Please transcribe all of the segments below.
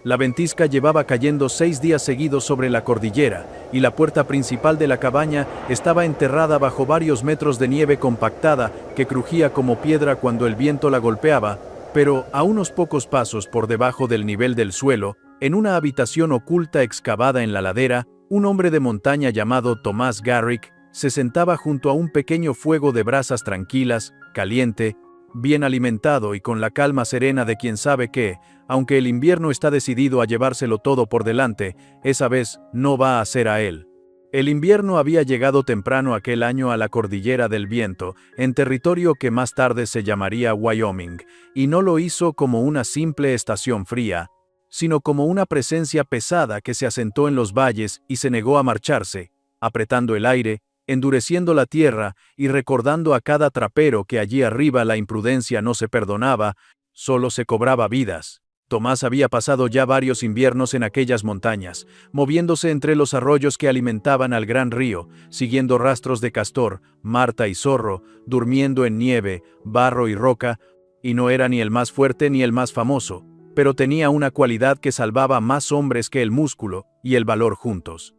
La ventisca llevaba cayendo 6 días seguidos sobre la cordillera, y la puerta principal de la cabaña estaba enterrada bajo varios metros de nieve compactada que crujía como piedra cuando el viento la golpeaba, pero a unos pocos pasos por debajo del nivel del suelo, en una habitación oculta excavada en la ladera, un hombre de montaña llamado Thomas Garrick se sentaba junto a un pequeño fuego de brasas tranquilas, caliente, bien alimentado y con la calma serena de quien sabe que, aunque el invierno está decidido a llevárselo todo por delante, esa vez no va a ser a él. El invierno había llegado temprano aquel año a la Cordillera del Viento, en territorio que más tarde se llamaría Wyoming, y no lo hizo como una simple estación fría, sino como una presencia pesada que se asentó en los valles y se negó a marcharse, apretando el aire, endureciendo la tierra y recordando a cada trapero que allí arriba la imprudencia no se perdonaba, solo se cobraba vidas. Tomás había pasado ya varios inviernos en aquellas montañas, moviéndose entre los arroyos que alimentaban al gran río, siguiendo rastros de castor, marta y zorro, durmiendo en nieve, barro y roca, y no era ni el más fuerte ni el más famoso, pero tenía una cualidad que salvaba más hombres que el músculo y el valor juntos.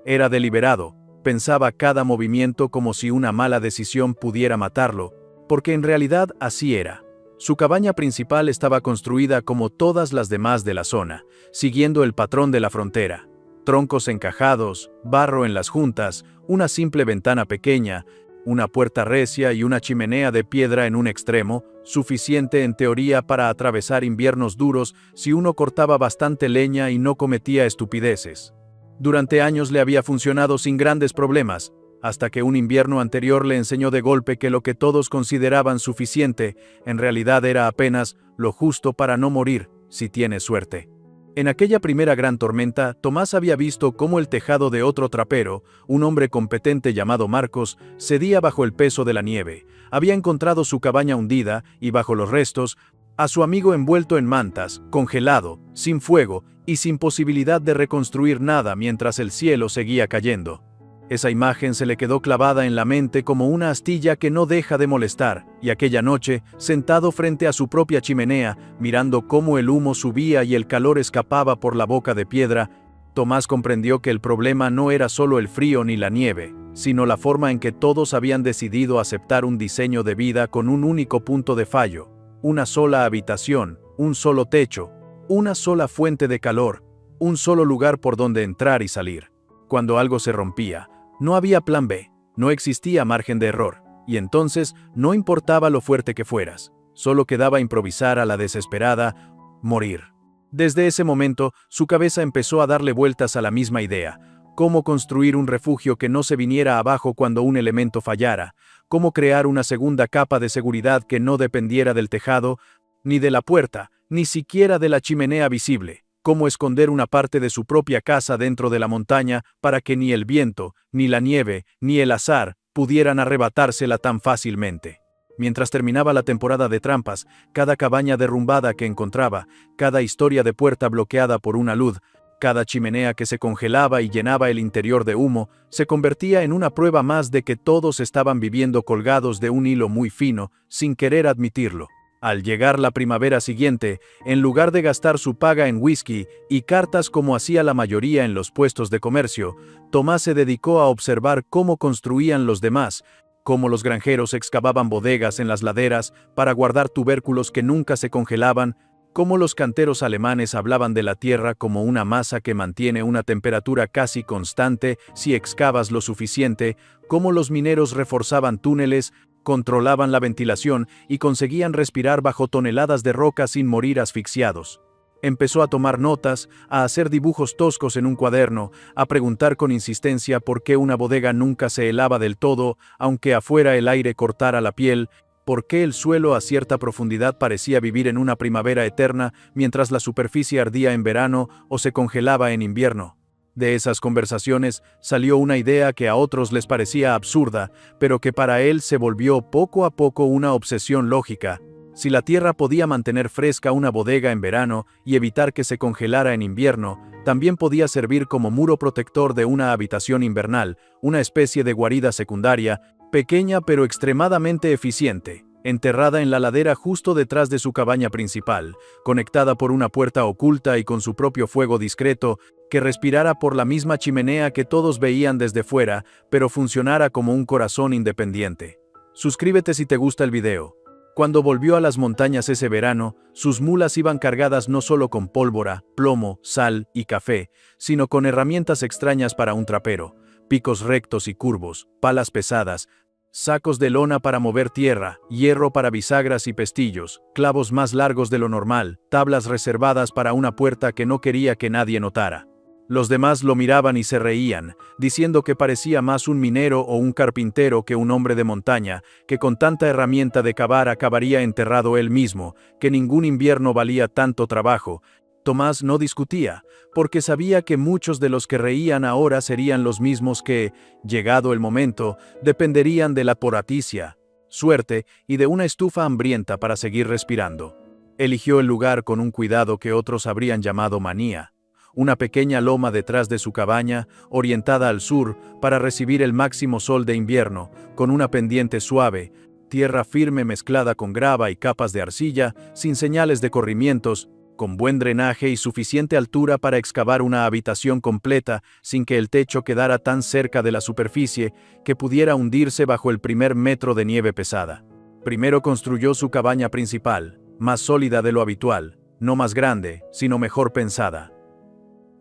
Era deliberado. Pensaba cada movimiento como si una mala decisión pudiera matarlo, porque en realidad así era. Su cabaña principal estaba construida como todas las demás de la zona, siguiendo el patrón de la frontera. Troncos encajados, barro en las juntas, una simple ventana pequeña, una puerta recia y una chimenea de piedra en un extremo, suficiente en teoría para atravesar inviernos duros si uno cortaba bastante leña y no cometía estupideces. Durante años le había funcionado sin grandes problemas, hasta que un invierno anterior le enseñó de golpe que lo que todos consideraban suficiente, en realidad era apenas lo justo para no morir, si tienes suerte. En aquella primera gran tormenta, Tomás había visto cómo el tejado de otro trapero, un hombre competente llamado Marcos, cedía bajo el peso de la nieve. Había encontrado su cabaña hundida, y bajo los restos, a su amigo envuelto en mantas, congelado, sin fuego, y sin posibilidad de reconstruir nada mientras el cielo seguía cayendo. Esa imagen se le quedó clavada en la mente como una astilla que no deja de molestar, y aquella noche, sentado frente a su propia chimenea, mirando cómo el humo subía y el calor escapaba por la boca de piedra, Tomás comprendió que el problema no era solo el frío ni la nieve, sino la forma en que todos habían decidido aceptar un diseño de vida con un único punto de fallo, una sola habitación, un solo techo, una sola fuente de calor, un solo lugar por donde entrar y salir. Cuando algo se rompía, no había plan B, no existía margen de error, y entonces no importaba lo fuerte que fueras, solo quedaba improvisar a la desesperada, morir. Desde ese momento, su cabeza empezó a darle vueltas a la misma idea: cómo construir un refugio que no se viniera abajo cuando un elemento fallara, cómo crear una segunda capa de seguridad que no dependiera del tejado, ni de la puerta, ni siquiera de la chimenea visible, cómo esconder una parte de su propia casa dentro de la montaña para que ni el viento, ni la nieve, ni el azar pudieran arrebatársela tan fácilmente. Mientras terminaba la temporada de trampas, cada cabaña derrumbada que encontraba, cada historia de puerta bloqueada por una luz, cada chimenea que se congelaba y llenaba el interior de humo, se convertía en una prueba más de que todos estaban viviendo colgados de un hilo muy fino, sin querer admitirlo. Al llegar la primavera siguiente, en lugar de gastar su paga en whisky y cartas como hacía la mayoría en los puestos de comercio, Tomás se dedicó a observar cómo construían los demás, cómo los granjeros excavaban bodegas en las laderas para guardar tubérculos que nunca se congelaban, cómo los canteros alemanes hablaban de la tierra como una masa que mantiene una temperatura casi constante si excavas lo suficiente, cómo los mineros reforzaban túneles, controlaban la ventilación y conseguían respirar bajo toneladas de roca sin morir asfixiados. Empezó a tomar notas, a hacer dibujos toscos en un cuaderno, a preguntar con insistencia por qué una bodega nunca se helaba del todo, aunque afuera el aire cortara la piel, por qué el suelo a cierta profundidad parecía vivir en una primavera eterna mientras la superficie ardía en verano o se congelaba en invierno. De esas conversaciones salió una idea que a otros les parecía absurda, pero que para él se volvió poco a poco una obsesión lógica. Si la tierra podía mantener fresca una bodega en verano y evitar que se congelara en invierno, también podía servir como muro protector de una habitación invernal, una especie de guarida secundaria, pequeña pero extremadamente eficiente. enterrada en la ladera justo detrás de su cabaña principal, conectada por una puerta oculta y con su propio fuego discreto, que respirara por la misma chimenea que todos veían desde fuera, pero funcionara como un corazón independiente. Suscríbete si te gusta el video. Cuando volvió a las montañas ese verano, sus mulas iban cargadas no solo con pólvora, plomo, sal y café, sino con herramientas extrañas para un trapero, picos rectos y curvos, palas pesadas, sacos de lona para mover tierra, hierro para bisagras y pestillos, clavos más largos de lo normal, tablas reservadas para una puerta que no quería que nadie notara. Los demás lo miraban y se reían, diciendo que parecía más un minero o un carpintero que un hombre de montaña, que con tanta herramienta de cavar acabaría enterrado él mismo, que ningún invierno valía tanto trabajo. Tomás no discutía, porque sabía que muchos de los que reían ahora serían los mismos que, llegado el momento, dependerían de la poraticia, suerte y de una estufa hambrienta para seguir respirando. Eligió el lugar con un cuidado que otros habrían llamado manía. Una pequeña loma detrás de su cabaña, orientada al sur, para recibir el máximo sol de invierno, con una pendiente suave, tierra firme mezclada con grava y capas de arcilla, sin señales de corrimientos, con buen drenaje y suficiente altura para excavar una habitación completa sin que el techo quedara tan cerca de la superficie que pudiera hundirse bajo el primer metro de nieve pesada. Primero construyó su cabaña principal, más sólida de lo habitual, no más grande, sino mejor pensada.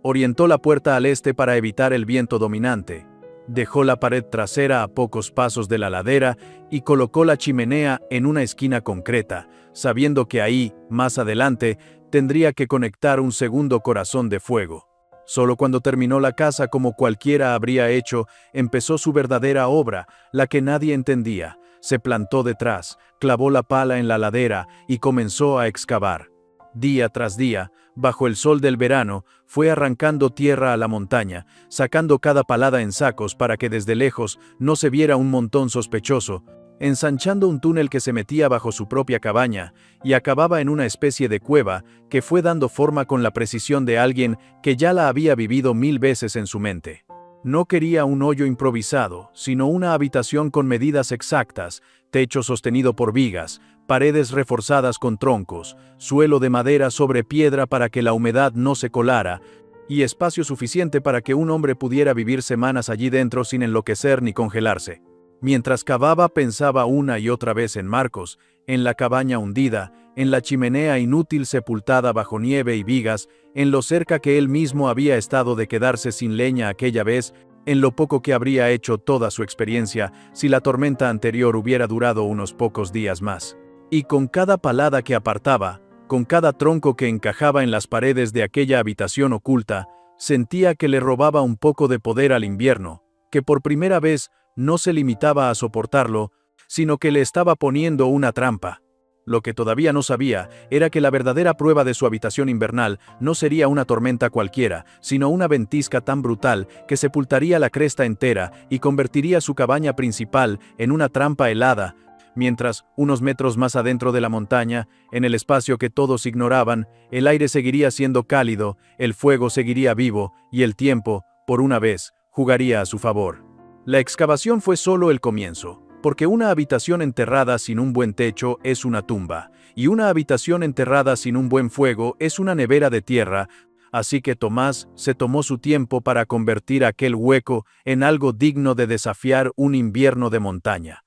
Orientó la puerta al este para evitar el viento dominante. Dejó la pared trasera a pocos pasos de la ladera y colocó la chimenea en una esquina concreta, sabiendo que ahí, más adelante, tendría que conectar un segundo corazón de fuego. Solo cuando terminó la casa, como cualquiera habría hecho, empezó su verdadera obra, la que nadie entendía. Se plantó detrás, clavó la pala en la ladera y comenzó a excavar. Día tras día, bajo el sol del verano, fue arrancando tierra a la montaña, sacando cada palada en sacos para que desde lejos no se viera un montón sospechoso, ensanchando un túnel que se metía bajo su propia cabaña y acababa en una especie de cueva que fue dando forma con la precisión de alguien que ya la había vivido 1000 veces en su mente. No quería un hoyo improvisado, sino una habitación con medidas exactas, techo sostenido por vigas, paredes reforzadas con troncos, suelo de madera sobre piedra para que la humedad no se colara, y espacio suficiente para que un hombre pudiera vivir semanas allí dentro sin enloquecer ni congelarse. Mientras cavaba pensaba una y otra vez en Marcos, en la cabaña hundida, en la chimenea inútil sepultada bajo nieve y vigas, en lo cerca que él mismo había estado de quedarse sin leña aquella vez, en lo poco que habría hecho toda su experiencia si la tormenta anterior hubiera durado unos pocos días más. Y con cada palada que apartaba, con cada tronco que encajaba en las paredes de aquella habitación oculta, sentía que le robaba un poco de poder al invierno, que por primera vez no se limitaba a soportarlo, sino que le estaba poniendo una trampa. Lo que todavía no sabía era que la verdadera prueba de su habitación invernal no sería una tormenta cualquiera, sino una ventisca tan brutal que sepultaría la cresta entera y convertiría su cabaña principal en una trampa helada, mientras, unos metros más adentro de la montaña, en el espacio que todos ignoraban, el aire seguiría siendo cálido, el fuego seguiría vivo, y el tiempo, por una vez, jugaría a su favor. La excavación fue solo el comienzo, porque una habitación enterrada sin un buen techo es una tumba, y una habitación enterrada sin un buen fuego es una nevera de tierra, así que Tomás se tomó su tiempo para convertir aquel hueco en algo digno de desafiar un invierno de montaña.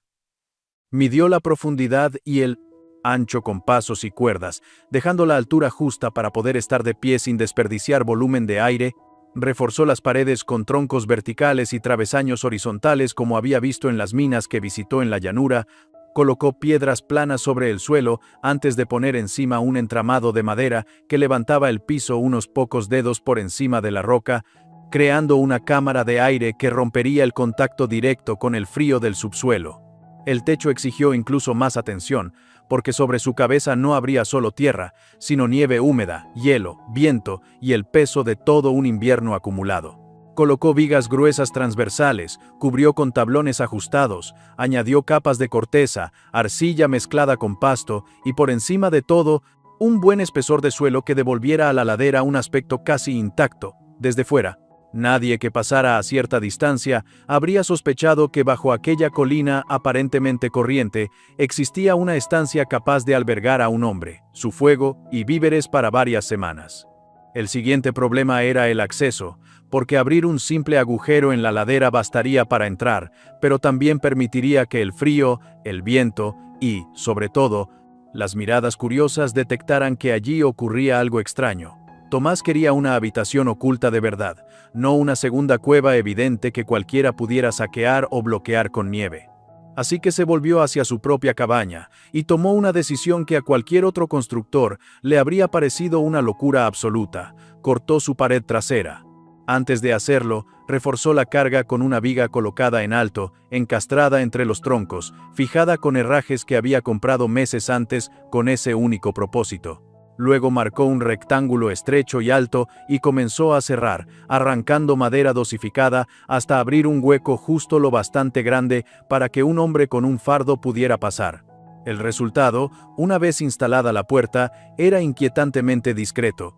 Midió la profundidad y el ancho con pasos y cuerdas, dejando la altura justa para poder estar de pie sin desperdiciar volumen de aire. Reforzó las paredes con troncos verticales y travesaños horizontales como había visto en las minas que visitó en la llanura, colocó piedras planas sobre el suelo antes de poner encima un entramado de madera que levantaba el piso unos pocos dedos por encima de la roca, creando una cámara de aire que rompería el contacto directo con el frío del subsuelo. El techo exigió incluso más atención, porque sobre su cabeza no habría solo tierra, sino nieve húmeda, hielo, viento y el peso de todo un invierno acumulado. Colocó vigas gruesas transversales, cubrió con tablones ajustados, añadió capas de corteza, arcilla mezclada con pasto y por encima de todo, un buen espesor de suelo que devolviera a la ladera un aspecto casi intacto, desde fuera. Nadie que pasara a cierta distancia habría sospechado que bajo aquella colina aparentemente corriente existía una estancia capaz de albergar a un hombre, su fuego y víveres para varias semanas. El siguiente problema era el acceso, porque abrir un simple agujero en la ladera bastaría para entrar, pero también permitiría que el frío, el viento y, sobre todo, las miradas curiosas detectaran que allí ocurría algo extraño. Tomás quería una habitación oculta de verdad, no una segunda cueva evidente que cualquiera pudiera saquear o bloquear con nieve. Así que se volvió hacia su propia cabaña, y tomó una decisión que a cualquier otro constructor le habría parecido una locura absoluta: cortó su pared trasera. Antes de hacerlo, reforzó la carga con una viga colocada en alto, encastrada entre los troncos, fijada con herrajes que había comprado meses antes con ese único propósito. Luego marcó un rectángulo estrecho y alto y comenzó a cerrar, arrancando madera dosificada hasta abrir un hueco justo lo bastante grande para que un hombre con un fardo pudiera pasar. El resultado, una vez instalada la puerta, era inquietantemente discreto.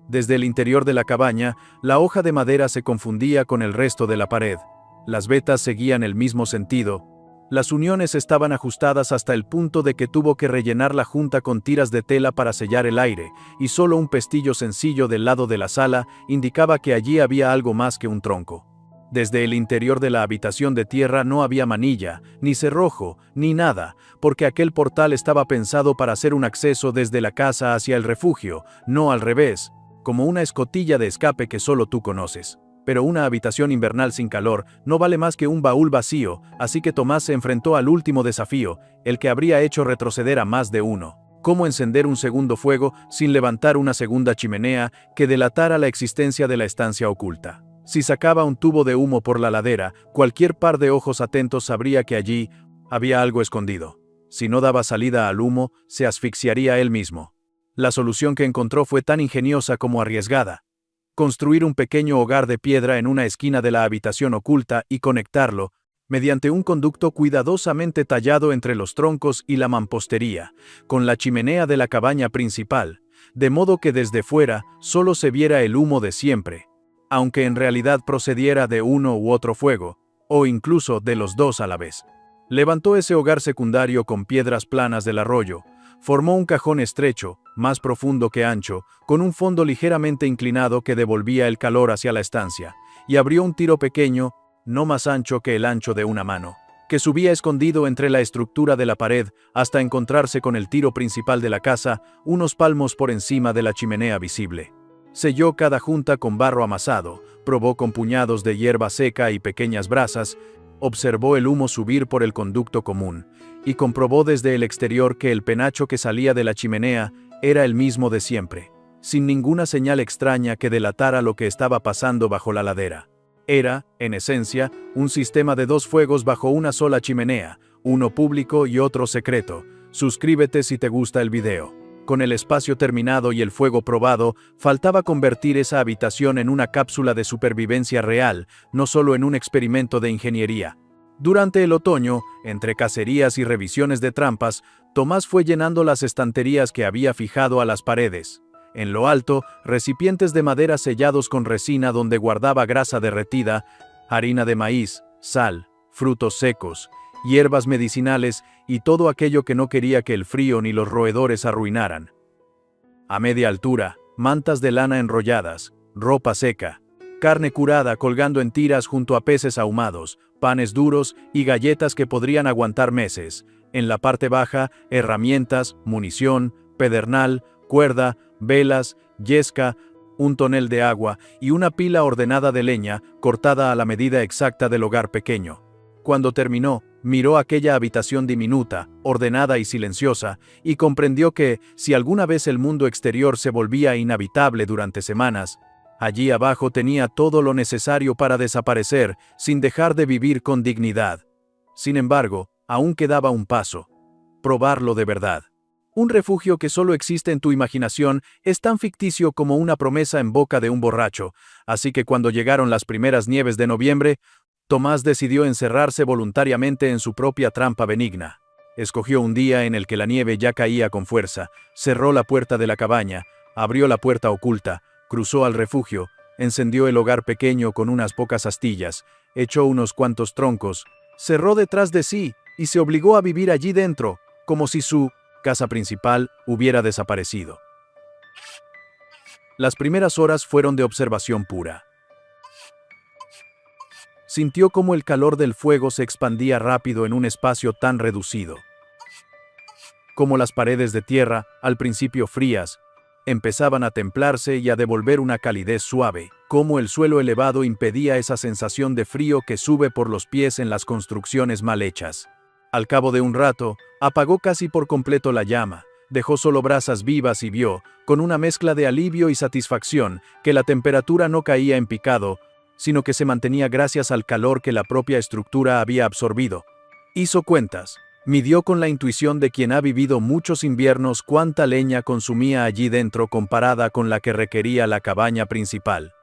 Desde el interior de la cabaña, la hoja de madera se confundía con el resto de la pared. Las vetas seguían el mismo sentido. Las uniones estaban ajustadas hasta el punto de que tuvo que rellenar la junta con tiras de tela para sellar el aire, y solo un pestillo sencillo del lado de la sala indicaba que allí había algo más que un tronco. Desde el interior de la habitación de tierra no había manilla, ni cerrojo, ni nada, porque aquel portal estaba pensado para hacer un acceso desde la casa hacia el refugio, no al revés, como una escotilla de escape que solo tú conoces. Pero una habitación invernal sin calor no vale más que un baúl vacío, así que Tomás se enfrentó al último desafío, el que habría hecho retroceder a más de uno: cómo encender un segundo fuego sin levantar una segunda chimenea que delatara la existencia de la estancia oculta. Si sacaba un tubo de humo por la ladera, cualquier par de ojos atentos sabría que allí había algo escondido. Si no daba salida al humo, se asfixiaría él mismo. La solución que encontró fue tan ingeniosa como arriesgada: construir un pequeño hogar de piedra en una esquina de la habitación oculta y conectarlo, mediante un conducto cuidadosamente tallado entre los troncos y la mampostería, con la chimenea de la cabaña principal, de modo que desde fuera solo se viera el humo de siempre, aunque en realidad procediera de uno u otro fuego, o incluso de los dos a la vez. Levantó ese hogar secundario con piedras planas del arroyo, formó un cajón estrecho, más profundo que ancho, con un fondo ligeramente inclinado que devolvía el calor hacia la estancia, y abrió un tiro pequeño, no más ancho que el ancho de una mano, que subía escondido entre la estructura de la pared hasta encontrarse con el tiro principal de la casa, unos palmos por encima de la chimenea visible. Selló cada junta con barro amasado, probó con puñados de hierba seca y pequeñas brasas, observó el humo subir por el conducto común, y comprobó desde el exterior que el penacho que salía de la chimenea era el mismo de siempre, sin ninguna señal extraña que delatara lo que estaba pasando bajo la ladera. Era, en esencia, un sistema de dos fuegos bajo una sola chimenea, uno público y otro secreto. Suscríbete si te gusta el video. Con el espacio terminado y el fuego probado, faltaba convertir esa habitación en una cápsula de supervivencia real, no solo en un experimento de ingeniería. Durante el otoño, entre cacerías y revisiones de trampas, Tomás fue llenando las estanterías que había fijado a las paredes. En lo alto, recipientes de madera sellados con resina donde guardaba grasa derretida, harina de maíz, sal, frutos secos, hierbas medicinales y todo aquello que no quería que el frío ni los roedores arruinaran. A media altura, mantas de lana enrolladas, ropa seca, carne curada colgando en tiras junto a peces ahumados, panes duros y galletas que podrían aguantar meses. En la parte baja, herramientas, munición, pedernal, cuerda, velas, yesca, un tonel de agua y una pila ordenada de leña cortada a la medida exacta del hogar pequeño. Cuando terminó, miró aquella habitación diminuta, ordenada y silenciosa, y comprendió que, si alguna vez el mundo exterior se volvía inhabitable durante semanas, allí abajo tenía todo lo necesario para desaparecer, sin dejar de vivir con dignidad. Sin embargo, aún quedaba un paso: probarlo de verdad. Un refugio que solo existe en tu imaginación es tan ficticio como una promesa en boca de un borracho, así que cuando llegaron las primeras nieves de noviembre, Tomás decidió encerrarse voluntariamente en su propia trampa benigna. Escogió un día en el que la nieve ya caía con fuerza, cerró la puerta de la cabaña, abrió la puerta oculta, cruzó al refugio, Encendió el hogar pequeño con unas pocas astillas, echó unos cuantos troncos, cerró detrás de sí y se obligó a vivir allí dentro, como si su casa principal hubiera desaparecido. Las primeras horas fueron de observación pura. Sintió cómo el calor del fuego se expandía rápido en un espacio tan reducido. Como las paredes de tierra, al principio frías, empezaban a templarse y a devolver una calidez suave, como el suelo elevado impedía esa sensación de frío que sube por los pies en las construcciones mal hechas. Al cabo de un rato, apagó casi por completo la llama, dejó solo brasas vivas y vio, con una mezcla de alivio y satisfacción, que la temperatura no caía en picado, sino que se mantenía gracias al calor que la propia estructura había absorbido. Hizo cuentas. Midió con la intuición de quien ha vivido muchos inviernos cuánta leña consumía allí dentro comparada con la que requería la cabaña principal.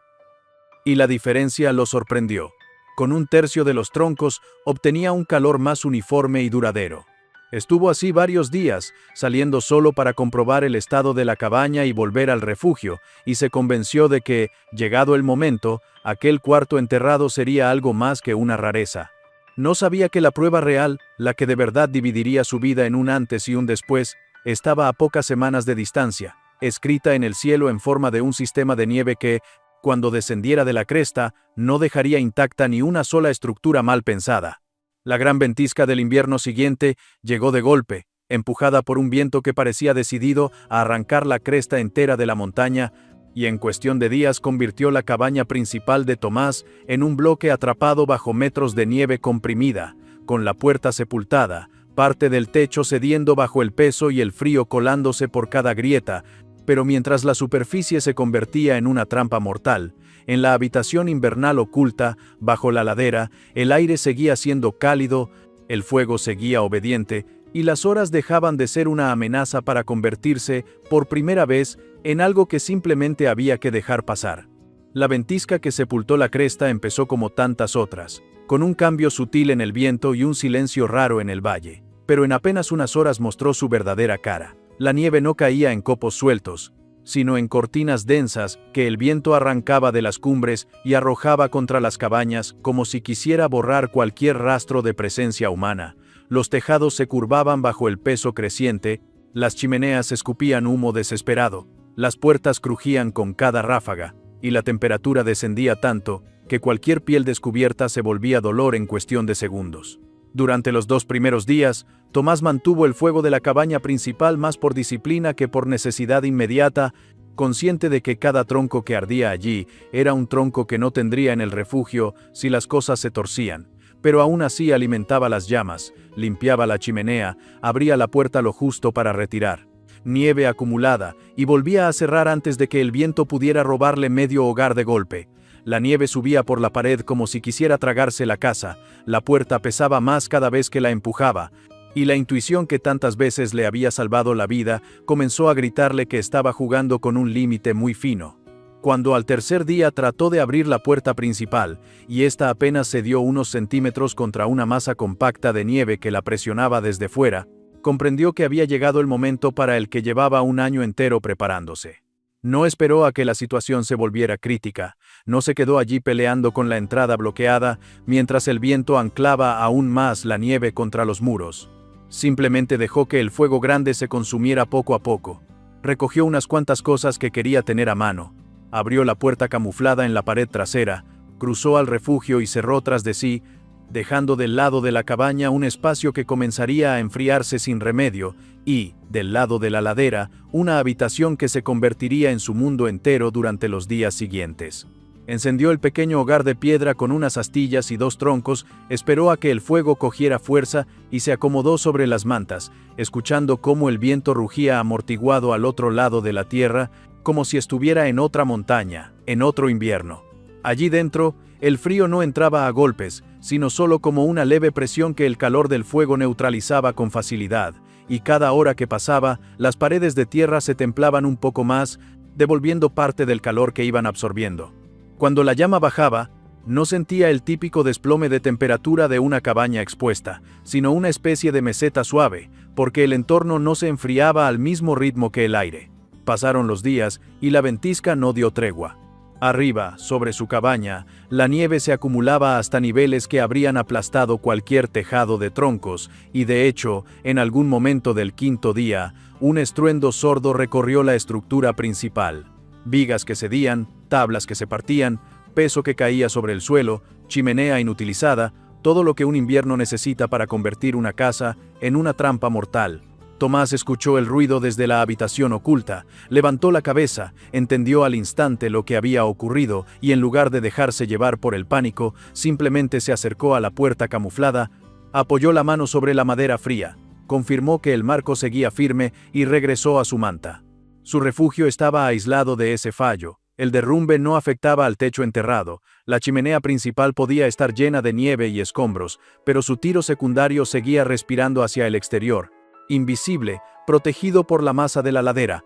Y la diferencia lo sorprendió. Con un tercio de los troncos obtenía un calor más uniforme y duradero. Estuvo así varios días, saliendo solo para comprobar el estado de la cabaña y volver al refugio, y se convenció de que, llegado el momento, aquel cuarto enterrado sería algo más que una rareza. No sabía que la prueba real, la que de verdad dividiría su vida en un antes y un después, estaba a pocas semanas de distancia, escrita en el cielo en forma de un sistema de nieve que, cuando descendiera de la cresta, no dejaría intacta ni una sola estructura mal pensada. La gran ventisca del invierno siguiente llegó de golpe, empujada por un viento que parecía decidido a arrancar la cresta entera de la montaña, y en cuestión de días convirtió la cabaña principal de Tomás en un bloque atrapado bajo metros de nieve comprimida, con la puerta sepultada, parte del techo cediendo bajo el peso y el frío colándose por cada grieta, pero mientras la superficie se convertía en una trampa mortal, en la habitación invernal oculta, bajo la ladera, el aire seguía siendo cálido, el fuego seguía obediente, y las horas dejaban de ser una amenaza para convertirse, por primera vez, en algo que simplemente había que dejar pasar. La ventisca que sepultó la cresta empezó como tantas otras, con un cambio sutil en el viento y un silencio raro en el valle, pero en apenas unas horas mostró su verdadera cara. La nieve no caía en copos sueltos, sino en cortinas densas que el viento arrancaba de las cumbres y arrojaba contra las cabañas como si quisiera borrar cualquier rastro de presencia humana. Los tejados se curvaban bajo el peso creciente, las chimeneas escupían humo desesperado, las puertas crujían con cada ráfaga, y la temperatura descendía tanto que cualquier piel descubierta se volvía dolor en cuestión de segundos. Durante los 2 primeros días, Tomás mantuvo el fuego de la cabaña principal más por disciplina que por necesidad inmediata, consciente de que cada tronco que ardía allí era un tronco que no tendría en el refugio si las cosas se torcían. Pero aún así alimentaba las llamas, limpiaba la chimenea, abría la puerta lo justo para retirar nieve acumulada, y volvía a cerrar antes de que el viento pudiera robarle medio hogar de golpe. La nieve subía por la pared como si quisiera tragarse la casa, la puerta pesaba más cada vez que la empujaba, y la intuición que tantas veces le había salvado la vida comenzó a gritarle que estaba jugando con un límite muy fino. Cuando al tercer día trató de abrir la puerta principal, y ésta apenas cedió unos centímetros contra una masa compacta de nieve que la presionaba desde fuera, comprendió que había llegado el momento para el que llevaba un año entero preparándose. No esperó a que la situación se volviera crítica, no se quedó allí peleando con la entrada bloqueada, mientras el viento anclaba aún más la nieve contra los muros. Simplemente dejó que el fuego grande se consumiera poco a poco. Recogió unas cuantas cosas que quería tener a mano. Abrió la puerta camuflada en la pared trasera, cruzó al refugio y cerró tras de sí, dejando del lado de la cabaña un espacio que comenzaría a enfriarse sin remedio, y, del lado de la ladera, una habitación que se convertiría en su mundo entero durante los días siguientes. Encendió el pequeño hogar de piedra con unas astillas y 2 troncos, esperó a que el fuego cogiera fuerza y se acomodó sobre las mantas, escuchando cómo el viento rugía amortiguado al otro lado de la tierra, como si estuviera en otra montaña, en otro invierno. Allí dentro, el frío no entraba a golpes, sino solo como una leve presión que el calor del fuego neutralizaba con facilidad, y cada hora que pasaba, las paredes de tierra se templaban un poco más, devolviendo parte del calor que iban absorbiendo. Cuando la llama bajaba, no sentía el típico desplome de temperatura de una cabaña expuesta, sino una especie de meseta suave, porque el entorno no se enfriaba al mismo ritmo que el aire. Pasaron los días, y la ventisca no dio tregua. Arriba, sobre su cabaña, la nieve se acumulaba hasta niveles que habrían aplastado cualquier tejado de troncos, y de hecho, en algún momento del quinto día, un estruendo sordo recorrió la estructura principal. Vigas que cedían, tablas que se partían, peso que caía sobre el suelo, chimenea inutilizada, todo lo que un invierno necesita para convertir una casa en una trampa mortal. Tomás escuchó el ruido desde la habitación oculta, levantó la cabeza, entendió al instante lo que había ocurrido y en lugar de dejarse llevar por el pánico, simplemente se acercó a la puerta camuflada, apoyó la mano sobre la madera fría, confirmó que el marco seguía firme y regresó a su manta. Su refugio estaba aislado de ese fallo. El derrumbe no afectaba al techo enterrado, la chimenea principal podía estar llena de nieve y escombros, pero su tiro secundario seguía respirando hacia el exterior, invisible, protegido por la masa de la ladera.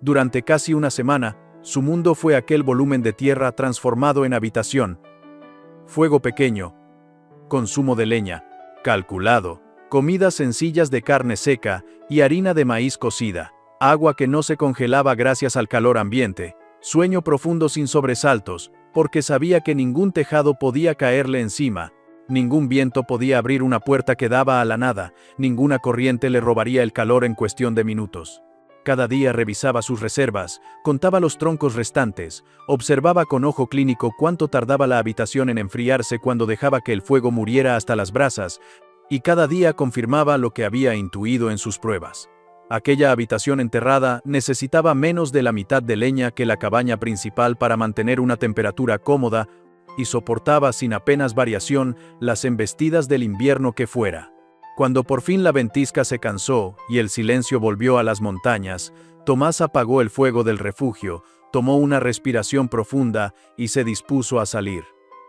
Durante casi una semana, su mundo fue aquel volumen de tierra transformado en habitación. Fuego pequeño, consumo de leña, calculado, comidas sencillas de carne seca y harina de maíz cocida, agua que no se congelaba gracias al calor ambiente, sueño profundo sin sobresaltos, porque sabía que ningún tejado podía caerle encima. Ningún viento podía abrir una puerta que daba a la nada, ninguna corriente le robaría el calor en cuestión de minutos. Cada día revisaba sus reservas, contaba los troncos restantes, observaba con ojo clínico cuánto tardaba la habitación en enfriarse cuando dejaba que el fuego muriera hasta las brasas, y cada día confirmaba lo que había intuido en sus pruebas. Aquella habitación enterrada necesitaba menos de la mitad de leña que la cabaña principal para mantener una temperatura cómoda, y soportaba sin apenas variación las embestidas del invierno que fuera. Cuando por fin la ventisca se cansó y el silencio volvió a las montañas, Tomás apagó el fuego del refugio, tomó una respiración profunda y se dispuso a salir.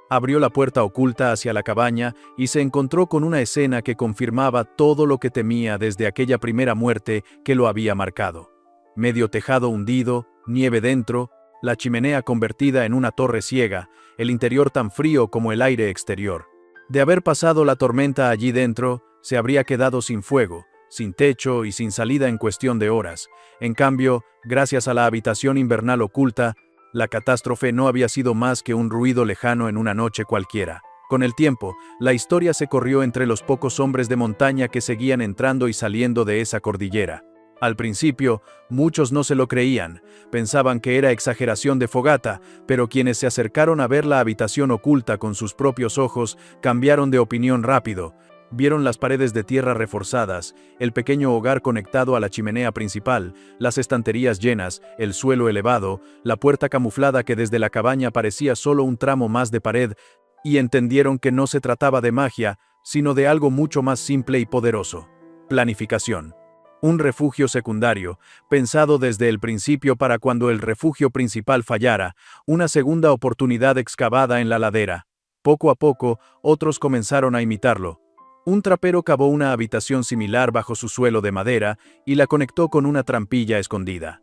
Abrió la puerta oculta hacia la cabaña y se encontró con una escena que confirmaba todo lo que temía desde aquella primera muerte que lo había marcado. Medio tejado hundido, nieve dentro, la chimenea convertida en una torre ciega, el interior tan frío como el aire exterior. De haber pasado la tormenta allí dentro, se habría quedado sin fuego, sin techo y sin salida en cuestión de horas. En cambio, gracias a la habitación invernal oculta, la catástrofe no había sido más que un ruido lejano en una noche cualquiera. Con el tiempo, la historia se corrió entre los pocos hombres de montaña que seguían entrando y saliendo de esa cordillera. Al principio, muchos no se lo creían, pensaban que era exageración de fogata, pero quienes se acercaron a ver la habitación oculta con sus propios ojos cambiaron de opinión rápido. Vieron las paredes de tierra reforzadas, el pequeño hogar conectado a la chimenea principal, las estanterías llenas, el suelo elevado, la puerta camuflada que desde la cabaña parecía solo un tramo más de pared, y entendieron que no se trataba de magia, sino de algo mucho más simple y poderoso. Planificación. Un refugio secundario, pensado desde el principio para cuando el refugio principal fallara, una segunda oportunidad excavada en la ladera. Poco a poco, otros comenzaron a imitarlo. Un trapero cavó una habitación similar bajo su suelo de madera y la conectó con una trampilla escondida.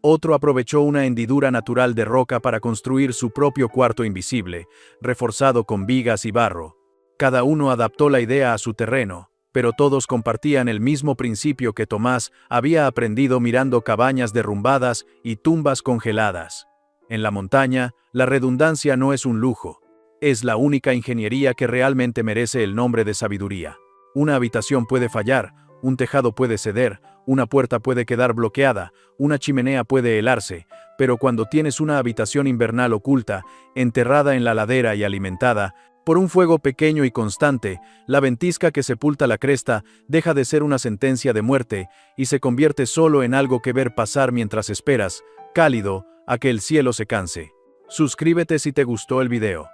Otro aprovechó una hendidura natural de roca para construir su propio cuarto invisible, reforzado con vigas y barro. Cada uno adaptó la idea a su terreno, pero todos compartían el mismo principio que Tomás había aprendido mirando cabañas derrumbadas y tumbas congeladas. En la montaña, la redundancia no es un lujo. Es la única ingeniería que realmente merece el nombre de sabiduría. Una habitación puede fallar, un tejado puede ceder, una puerta puede quedar bloqueada, una chimenea puede helarse, pero cuando tienes una habitación invernal oculta, enterrada en la ladera y alimentada por un fuego pequeño y constante, la ventisca que sepulta la cresta deja de ser una sentencia de muerte y se convierte solo en algo que ver pasar mientras esperas, cálido, a que el cielo se canse. Suscríbete si te gustó el video.